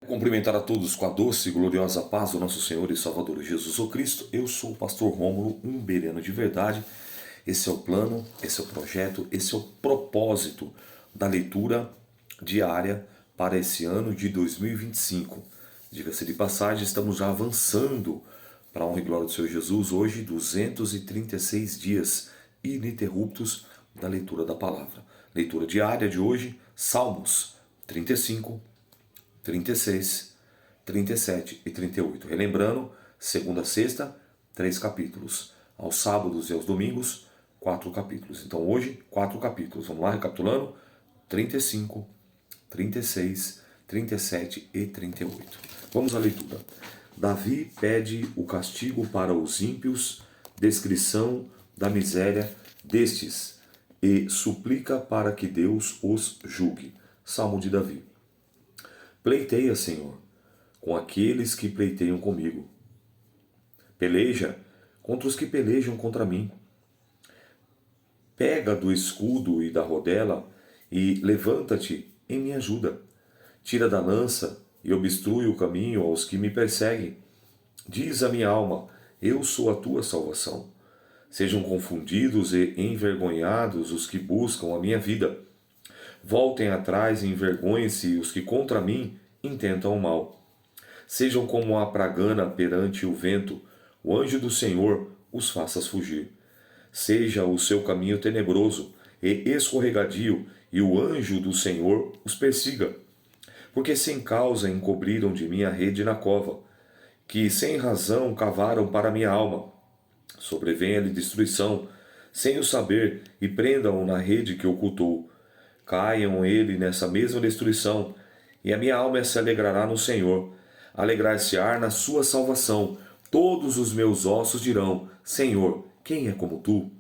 Cumprimentar a todos com a doce e gloriosa paz do nosso Senhor e Salvador Jesus Cristo. Eu sou o pastor Rômulo, um bereano de verdade. Esse é o plano, esse é o projeto, esse é o propósito da leitura diária para esse ano de 2025. Diga-se de passagem, estamos já avançando para a honra e glória do Senhor Jesus. Hoje, 236 dias ininterruptos da leitura da palavra. Leitura diária de hoje, Salmos 35, 36, 37 e 38. Relembrando, segunda a sexta, 3 capítulos. Aos sábados e aos domingos, 4 capítulos. Então hoje, 4 capítulos. Vamos lá, recapitulando: 35, 36, 37 e 38. Vamos à leitura. Davi pede o castigo para os ímpios, descrição da miséria destes, e suplica para que Deus os julgue. Salmo de Davi. Pleiteia, Senhor, com aqueles que pleiteiam comigo. Peleja contra os que pelejam contra mim. Pega do escudo e da rodela e levanta-te em minha ajuda. Tira da lança e obstrui o caminho aos que me perseguem. Diz a minha alma: eu sou a tua salvação. Sejam confundidos e envergonhados os que buscam a minha vida. Voltem atrás e envergonhem-se os que contra mim intentam o mal. Sejam como a pragana perante o vento, o anjo do Senhor os faça fugir. Seja o seu caminho tenebroso e escorregadio, e o anjo do Senhor os persiga. Porque sem causa encobriram de mim a rede na cova, que sem razão cavaram para minha alma. Sobrevenha-lhe destruição, sem o saber, e prendam-o na rede que ocultou. Caiam ele nessa mesma destruição, e a minha alma se alegrará no Senhor. Alegrar-se-á na sua salvação. Todos os meus ossos dirão: Senhor, quem é como tu?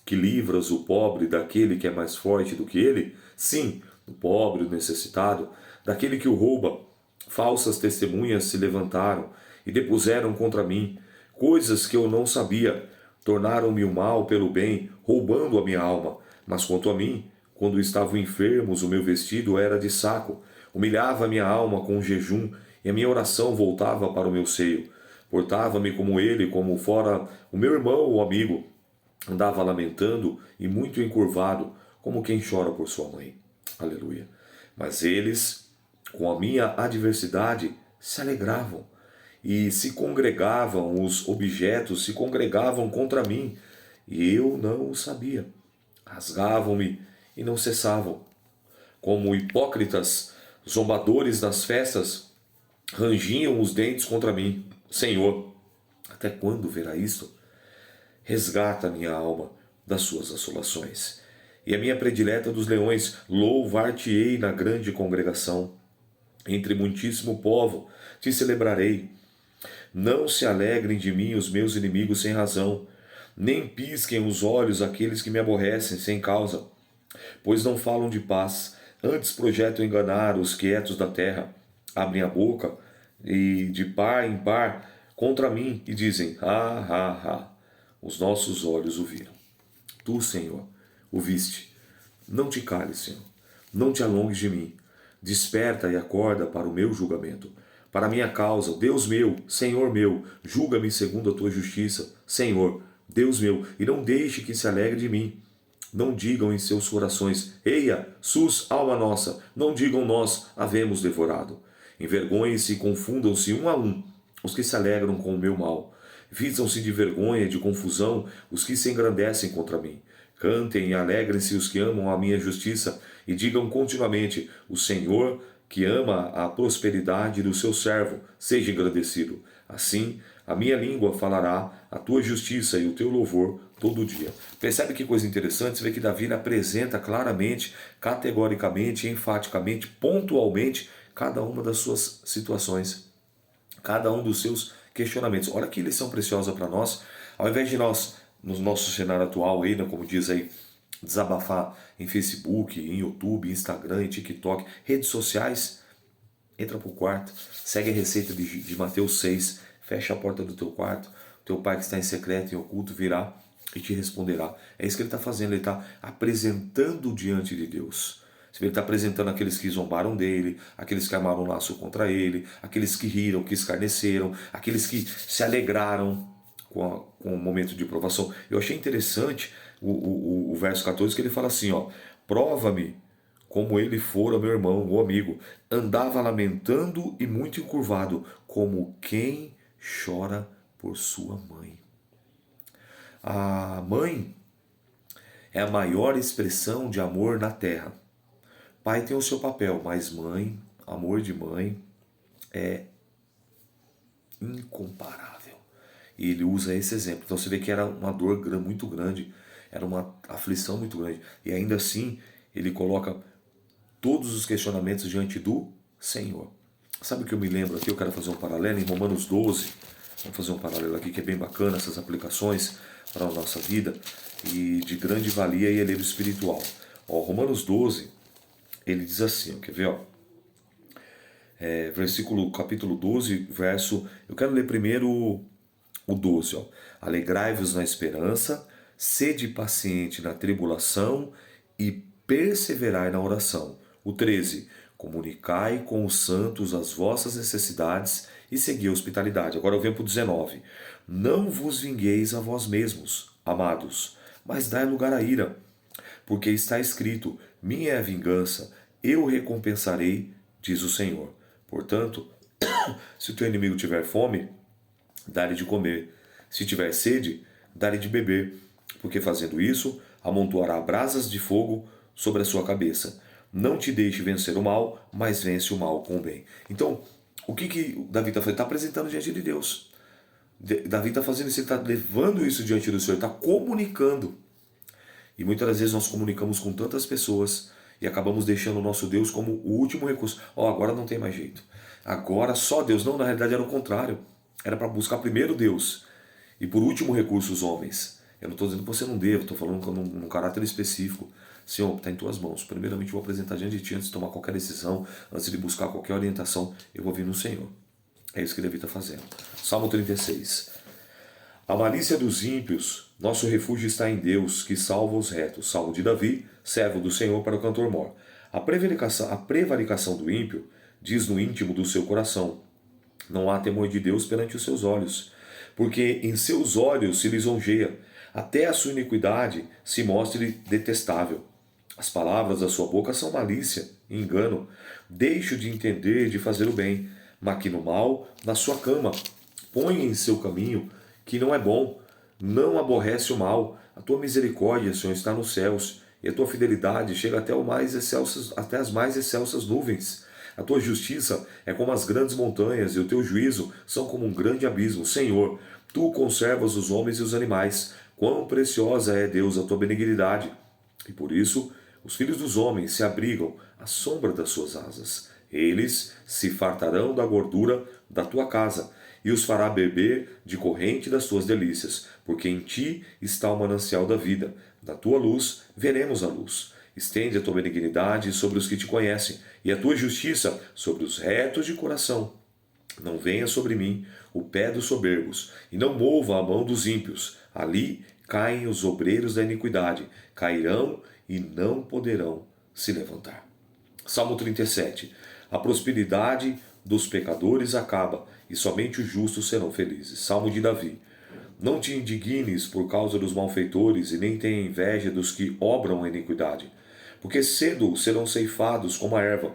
Que livras o pobre daquele que é mais forte do que ele? Sim, o pobre, o necessitado, daquele que o rouba. Falsas testemunhas se levantaram e depuseram contra mim coisas que eu não sabia. Tornaram-me o mal pelo bem, roubando a minha alma. Mas quanto a mim, quando estavam enfermos, o meu vestido era de saco. Humilhava a minha alma com jejum, e a minha oração voltava para o meu seio. Portava-me como ele, como fora o meu irmão ou amigo. Andava lamentando e muito encurvado, como quem chora por sua mãe. Aleluia. Mas eles, com a minha adversidade, se alegravam. E se congregavam, os objetos se congregavam contra mim, e eu não o sabia. Rasgavam-me e não cessavam. Como hipócritas, zombadores nas festas, rangiam os dentes contra mim. Senhor, até quando verá isto? Resgata a minha alma das suas assolações. E a minha predileta dos leões, louvar-te-ei na grande congregação. Entre muitíssimo povo te celebrarei. Não se alegrem de mim os meus inimigos sem razão, nem pisquem os olhos aqueles que me aborrecem sem causa. Pois não falam de paz, antes projetam enganar os quietos da terra. Abrem a boca e de par em par contra mim e dizem: os nossos olhos o viram. Tu, Senhor, o viste. Não te cales, Senhor. Não te alongues de mim. Desperta e acorda para o meu julgamento. Para a minha causa, Deus meu, Senhor meu, julga-me segundo a tua justiça. Senhor, Deus meu, e não deixe que se alegre de mim. Não digam em seus corações: eia, sus, alma nossa. Não digam: nós havemos devorado. Envergonhem-se e confundam-se um a um os que se alegram com o meu mal. Visam-se de vergonha e de confusão os que se engrandecem contra mim. Cantem e alegrem-se os que amam a minha justiça, e digam continuamente: o Senhor, que ama a prosperidade do seu servo, seja engrandecido. Assim, a minha língua falará a tua justiça e o teu louvor todo dia. Percebe que coisa interessante? Você vê que Davi apresenta claramente, categoricamente, enfaticamente, pontualmente, cada uma das suas situações, cada um dos seus questionamentos. Olha que lição preciosa para nós. Ao invés de nós, no nosso cenário atual, aí, como diz aí, desabafar em Facebook, em YouTube, Instagram, em TikTok, redes sociais, entra pro quarto, segue a receita de Mateus 6, fecha a porta do teu quarto, teu pai que está em secreto e oculto virá e te responderá. É isso que ele está fazendo, ele está apresentando diante de Deus. Você vê que ele está apresentando aqueles que zombaram dele, aqueles que armaram um laço contra ele, aqueles que riram, que escarneceram, aqueles que se alegraram com o momento de provação. Eu achei interessante o verso 14, que ele fala assim, ó, prova-me como ele fora meu irmão ou amigo, andava lamentando e muito encurvado, como quem chora por sua mãe. A mãe é a maior expressão de amor na terra. Pai tem o seu papel, mas mãe, amor de mãe, é incomparável. E ele usa esse exemplo. Então você vê que era uma dor muito grande, era uma aflição muito grande. E ainda assim, ele coloca todos os questionamentos diante do Senhor. Sabe o que eu me lembro aqui? Eu quero fazer um paralelo em Romanos 12. Vamos fazer um paralelo aqui que é bem bacana, essas aplicações para a nossa vida e de grande valia e elevo espiritual. Ó, Romanos 12, ele diz assim, ó, quer ver? Ó? Capítulo 12, verso... Eu quero ler primeiro o 12. Ó. Alegrai-vos na esperança, sede paciente na tribulação e perseverai na oração. O 13. Comunicai com os santos as vossas necessidades e segui a hospitalidade. Agora eu venho para o 19. Não vos vingueis a vós mesmos, amados, mas dai lugar à ira, porque está escrito, minha é a vingança, eu recompensarei, diz o Senhor. Portanto, se o teu inimigo tiver fome, dá-lhe de comer. Se tiver sede, dá-lhe de beber, porque fazendo isso, amontoará brasas de fogo sobre a sua cabeça. Não te deixe vencer o mal, mas vence o mal com o bem. Então, o que Davi está fazendo? Está apresentando diante de Deus. Davi está fazendo isso, ele está levando isso diante do Senhor, está comunicando. E muitas das vezes nós comunicamos com tantas pessoas e acabamos deixando o nosso Deus como o último recurso. Agora não tem mais jeito. Agora só Deus. Não, na realidade era o contrário. Era para buscar primeiro Deus e por último recurso os homens. Eu não estou dizendo que você não deva, estou falando num caráter específico. Senhor, está em tuas mãos. Primeiramente eu vou apresentar diante de ti antes de tomar qualquer decisão, antes de buscar qualquer orientação, eu vou vir no Senhor. É isso que Davi está fazendo. Salmo 36. A malícia dos ímpios, nosso refúgio está em Deus, que salva os retos. Salmo de Davi, servo do Senhor para o cantor mor. A prevaricação do ímpio diz no íntimo do seu coração, não há temor de Deus perante os seus olhos, porque em seus olhos se lisonjeia, até a sua iniquidade se mostre detestável. As palavras da sua boca são malícia e engano. Deixe de entender e de fazer o bem, maquina o mal na sua cama. Põe em seu caminho que não é bom. Não aborrece o mal. A tua misericórdia, Senhor, está nos céus, e a tua fidelidade chega até as mais excelsas nuvens. A tua justiça é como as grandes montanhas, e o teu juízo são como um grande abismo. Senhor, tu conservas os homens e os animais. Quão preciosa é, Deus, a tua benignidade. E por isso, os filhos dos homens se abrigam à sombra das suas asas. Eles se fartarão da gordura da tua casa, e os fará beber de corrente das tuas delícias, porque em ti está o manancial da vida. Da tua luz veremos a luz. Estende a tua benignidade sobre os que te conhecem, e a tua justiça sobre os retos de coração. Não venha sobre mim o pé dos soberbos, e não mova a mão dos ímpios. Ali caem os obreiros da iniquidade, cairão e não poderão se levantar. Salmo 37. A prosperidade dos pecadores acaba, e somente os justos serão felizes. Salmo de Davi. Não te indignes por causa dos malfeitores, e nem tenha inveja dos que obram a iniquidade, porque cedo serão ceifados como a erva,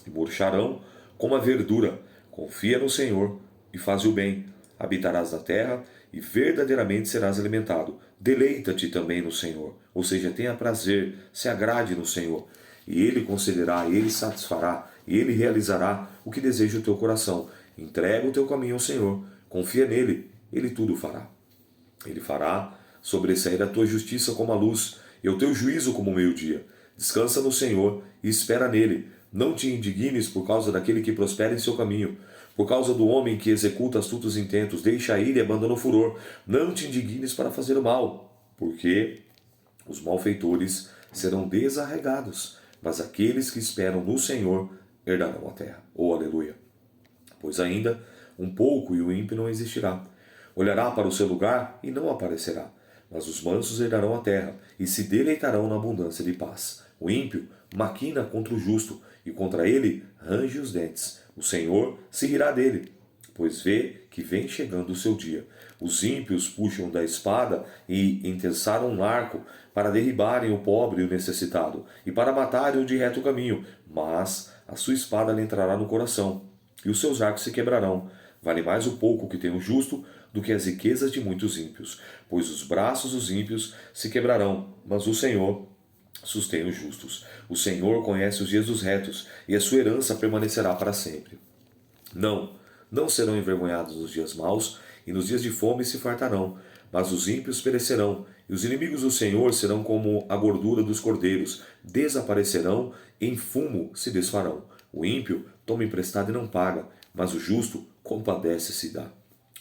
e murcharão como a verdura. Confia no Senhor e faz o bem. Habitarás na terra e verdadeiramente serás alimentado. Deleita-te também no Senhor, ou seja, tenha prazer, se agrade no Senhor, e Ele concederá, e Ele satisfará, e Ele realizará o que deseja o teu coração. Entrega o teu caminho ao Senhor, confia nele, Ele tudo fará. Ele fará sobressair a tua justiça como a luz, e o teu juízo como o meio-dia. Descansa no Senhor e espera nele. Não te indignes por causa daquele que prospera em seu caminho, por causa do homem que executa astutos intentos. Deixa ir e abandona o furor. Não te indignes para fazer o mal, porque os malfeitores serão desarraigados, mas aqueles que esperam no Senhor herdarão a terra. Oh, aleluia! Pois ainda um pouco e o ímpio não existirá. Olhará para o seu lugar e não aparecerá. Mas os mansos herdarão a terra e se deleitarão na abundância de paz. O ímpio maquina contra o justo, e contra ele range os dentes. O Senhor se rirá dele, pois vê que vem chegando o seu dia. Os ímpios puxam da espada e enteçaram um arco para derribarem o pobre e o necessitado, e para matarem o de reto caminho. Mas a sua espada lhe entrará no coração, e os seus arcos se quebrarão. Vale mais o pouco que tem o justo do que as riquezas de muitos ímpios, pois os braços dos ímpios se quebrarão, mas o Senhor sustém os justos. O Senhor conhece os dias dos retos, e a sua herança permanecerá para sempre. Não serão envergonhados nos dias maus, e nos dias de fome se fartarão, mas os ímpios perecerão, e os inimigos do Senhor serão como a gordura dos cordeiros, desaparecerão, em fumo se desfarão. O ímpio toma emprestado e não paga, mas o justo compadece-se e dá.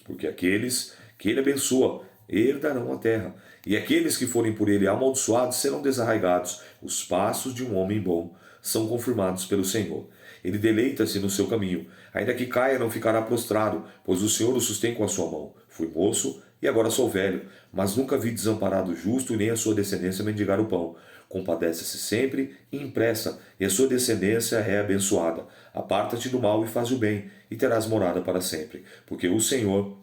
Porque aqueles que ele abençoa herdarão a terra, e aqueles que forem por ele amaldiçoados serão desarraigados. Os passos de um homem bom são confirmados pelo Senhor. Ele deleita-se no seu caminho. Ainda que caia, não ficará prostrado, pois o Senhor o sustém com a sua mão. Fui moço e agora sou velho, mas nunca vi desamparado o justo e nem a sua descendência mendigar o pão. Compadece-se sempre e impressa, e a sua descendência é abençoada. Aparta-te do mal e faz o bem, e terás morada para sempre. Porque o Senhor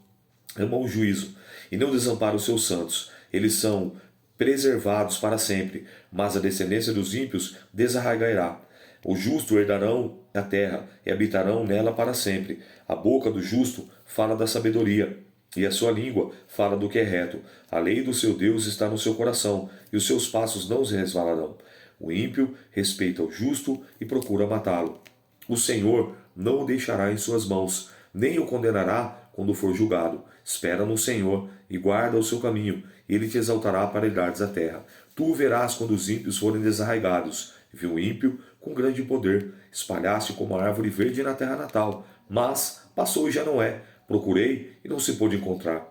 ama o juízo e não desampara os seus santos. Eles são preservados para sempre, mas a descendência dos ímpios desarraigará. O justo herdarão a terra e habitarão nela para sempre. A boca do justo fala da sabedoria, e a sua língua fala do que é reto. A lei do seu Deus está no seu coração, e os seus passos não se resvalarão. O ímpio respeita o justo e procura matá-lo. O Senhor não o deixará em suas mãos, nem o condenará quando for julgado. Espera no Senhor e guarda o seu caminho, e ele te exaltará para lhe dares a terra. Tu o verás quando os ímpios forem desarraigados. Viu o ímpio com grande poder, espalhaste como a árvore verde na terra natal, mas passou e já não é. Procurei e não se pôde encontrar.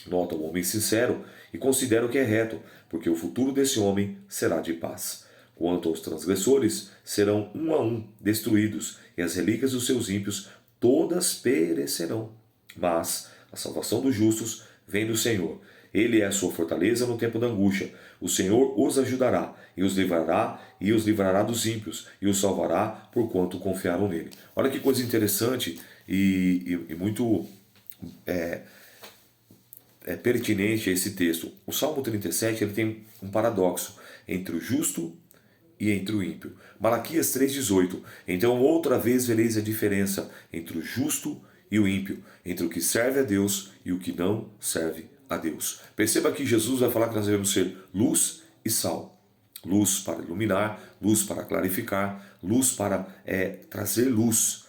Nota o homem sincero e considera o que é reto, porque o futuro desse homem será de paz. Quanto aos transgressores, serão um a um destruídos, e as relíquias dos seus ímpios todas perecerão. Mas a salvação dos justos vem do Senhor. Ele é a sua fortaleza no tempo da angústia. O Senhor os ajudará e os livrará dos ímpios e os salvará porquanto confiaram nele. Olha que coisa interessante e muito pertinente a esse texto. O Salmo 37 ele tem um paradoxo entre o justo e entre o ímpio. Malaquias 3,18. Então outra vez vereis a diferença entre o justo e o ímpio, entre o que serve a Deus e o que não serve a Deus. Perceba que Jesus vai falar que nós devemos ser luz e sal. Luz para iluminar, luz para clarificar, luz para trazer luz.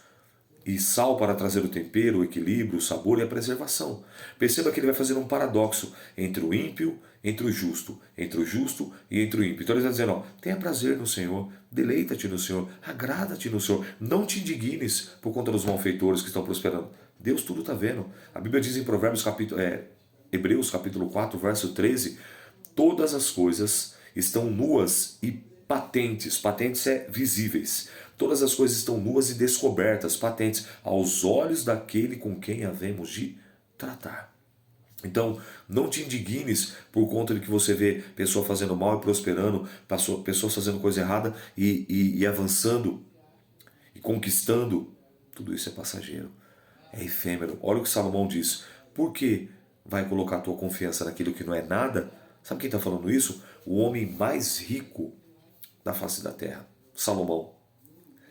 E sal para trazer o tempero, o equilíbrio, o sabor e a preservação. Perceba que ele vai fazer um paradoxo entre o ímpio, entre o justo e entre o ímpio. Então ele está dizendo, tenha prazer no Senhor, deleita-te no Senhor, agrada-te no Senhor, não te indignes por conta dos malfeitores que estão prosperando. Deus tudo está vendo. A Bíblia diz em Hebreus capítulo 4, verso 13, todas as coisas estão nuas e patentes. Patentes visíveis. Todas as coisas estão nuas e descobertas, patentes, aos olhos daquele com quem havemos de tratar. Então, não te indignes por conta de que você vê pessoa fazendo mal e prosperando, pessoas fazendo coisa errada e avançando e conquistando. Tudo isso é passageiro, é efêmero. Olha o que Salomão diz. Por que vai colocar a tua confiança naquilo que não é nada? Sabe quem está falando isso? O homem mais rico da face da terra, Salomão.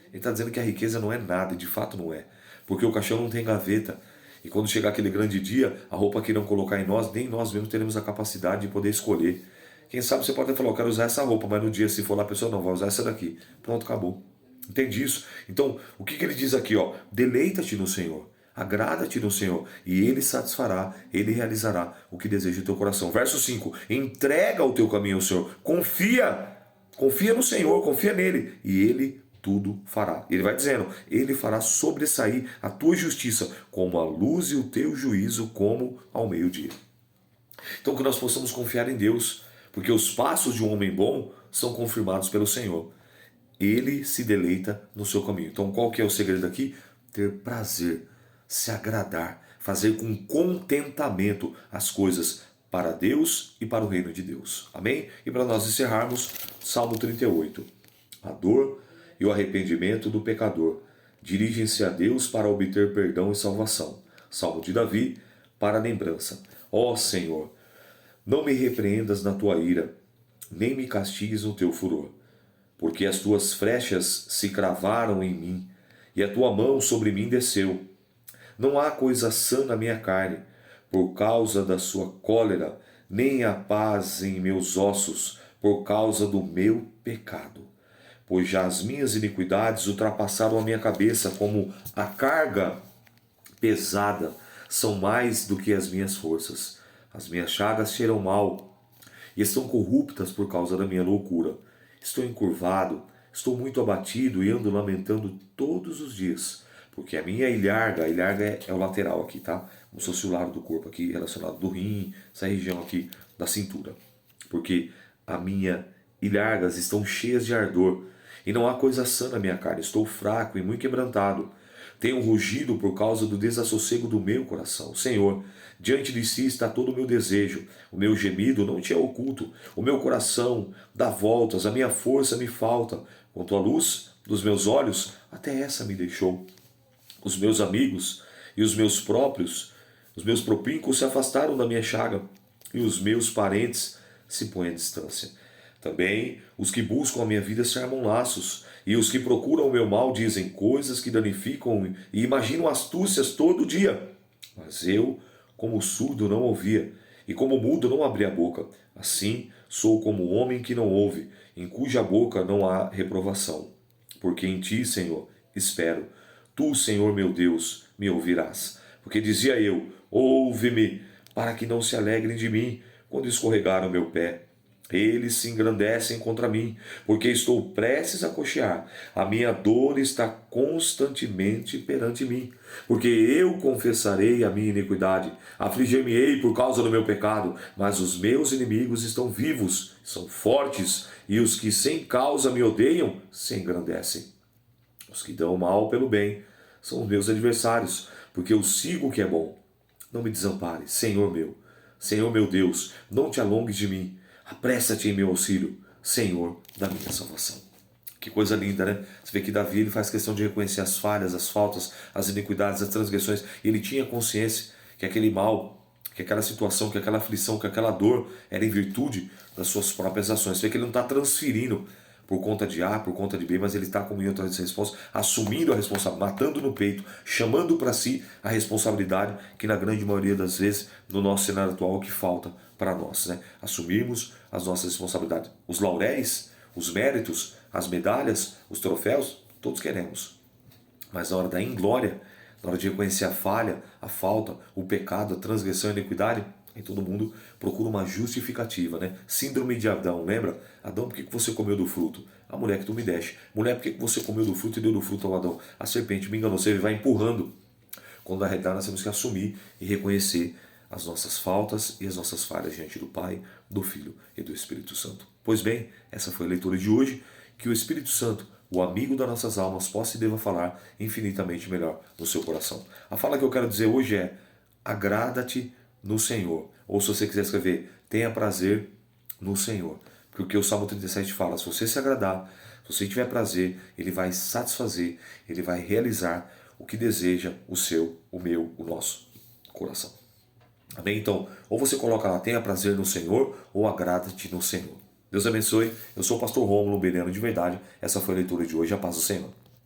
Ele está dizendo que a riqueza não é nada, e de fato não é. Porque o caixão não tem gaveta. E quando chegar aquele grande dia, a roupa que irão colocar em nós, nem nós mesmos teremos a capacidade de poder escolher. Quem sabe você pode até falar, eu quero usar essa roupa, mas no dia, se for lá, a pessoa não vai usar essa daqui. Pronto, acabou. Entende isso? Então, o que ele diz aqui? Deleita-te no Senhor, agrada-te no Senhor, e Ele satisfará, Ele realizará o que deseja o teu coração. Verso 5, entrega o teu caminho ao Senhor, confia no Senhor, confia nele, e Ele tudo fará. Ele vai dizendo, Ele fará sobressair a tua justiça como a luz e o teu juízo como ao meio-dia. Então que nós possamos confiar em Deus, porque os passos de um homem bom são confirmados pelo Senhor. Ele se deleita no seu caminho. Então qual que é o segredo aqui? Ter prazer, se agradar, fazer com contentamento as coisas para Deus e para o reino de Deus. Amém? E para nós encerrarmos, Salmo 38. a dor e o arrependimento do pecador. Dirigem-se a Deus para obter perdão e salvação. Salmo de Davi, para lembrança. Ó Senhor, não me repreendas na tua ira, nem me castigues no teu furor, porque as tuas flechas se cravaram em mim, e a tua mão sobre mim desceu. Não há coisa sã na minha carne, por causa da sua cólera, nem há paz em meus ossos, por causa do meu pecado. Pois já as minhas iniquidades ultrapassaram a minha cabeça, como a carga pesada são mais do que as minhas forças. As minhas chagas cheiram mal e estão corruptas por causa da minha loucura. Estou encurvado, estou muito abatido e ando lamentando todos os dias, porque a minha ilharga, a ilharga é o lateral aqui, tá? Como se fosse o lado do corpo aqui, relacionado do rim, essa região aqui da cintura. Porque a minha ilhargas estão cheias de ardor, e não há coisa sã na minha carne. Estou fraco e muito quebrantado. Tenho rugido por causa do desassossego do meu coração. Senhor, diante de si está todo o meu desejo. O meu gemido não te é oculto. O meu coração dá voltas, a minha força me falta. Quanto à luz dos meus olhos, até essa me deixou. Os meus amigos e os meus propíncos se afastaram da minha chaga, e os meus parentes se põem à distância. Também os que buscam a minha vida se armam laços, e os que procuram o meu mal dizem coisas que danificam e imaginam astúcias todo dia. Mas eu, como surdo, não ouvia, e como mudo não abri a boca. Assim sou como o homem que não ouve, em cuja boca não há reprovação. Porque em ti, Senhor, espero. Tu, Senhor meu Deus, me ouvirás. Porque dizia eu, ouve-me, para que não se alegrem de mim, quando escorregar o meu pé. Eles se engrandecem contra mim, porque estou prestes a coxear. A minha dor está constantemente perante mim, porque eu confessarei a minha iniquidade, afligir-me-ei por causa do meu pecado, mas os meus inimigos estão vivos, são fortes, e os que sem causa me odeiam se engrandecem. Os que dão mal pelo bem são os meus adversários, porque eu sigo o que é bom. Não me desampares, Senhor meu Deus, não te alongues de mim. Apressa-te em meu auxílio, Senhor da minha salvação. Que coisa linda, né? Você vê que Davi ele faz questão de reconhecer as falhas, as faltas, as iniquidades, as transgressões. E ele tinha consciência que aquele mal, que aquela situação, que aquela aflição, que aquela dor era em virtude das suas próprias ações. Você vê que ele não está transferindo por conta de A, por conta de B, mas ele está, como em outras respostas, assumindo a responsabilidade, matando no peito, chamando para si a responsabilidade, que na grande maioria das vezes, no nosso cenário atual, é o que falta para nós, né? Assumirmos as nossas responsabilidades. Os lauréis, os méritos, as medalhas, os troféus, todos queremos. Mas na hora da inglória, na hora de reconhecer a falha, a falta, o pecado, a transgressão e a iniquidade, aí todo mundo procura uma justificativa, né? Síndrome de Adão, lembra? Adão, por que você comeu do fruto? A mulher que tu me deste. Mulher, por que você comeu do fruto e deu do fruto ao Adão? A serpente me enganou. Você vai empurrando. Quando na realidade nós temos que assumir e reconhecer as nossas faltas e as nossas falhas diante do Pai, do Filho e do Espírito Santo. Pois bem, essa foi a leitura de hoje. Que o Espírito Santo, o amigo das nossas almas, possa e deva falar infinitamente melhor no seu coração. A fala que eu quero dizer hoje é: agrada-te no Senhor. Ou se você quiser escrever, tenha prazer no Senhor. Porque o Salmo 37 fala, se você se agradar, se você tiver prazer, Ele vai satisfazer, Ele vai realizar o que deseja o seu, o meu, o nosso coração. Amém? Então, ou você coloca lá, tenha prazer no Senhor, ou agrada-te no Senhor. Deus abençoe. Eu sou o pastor Rômulo Beliano de verdade. Essa foi a leitura de hoje. A paz do Senhor.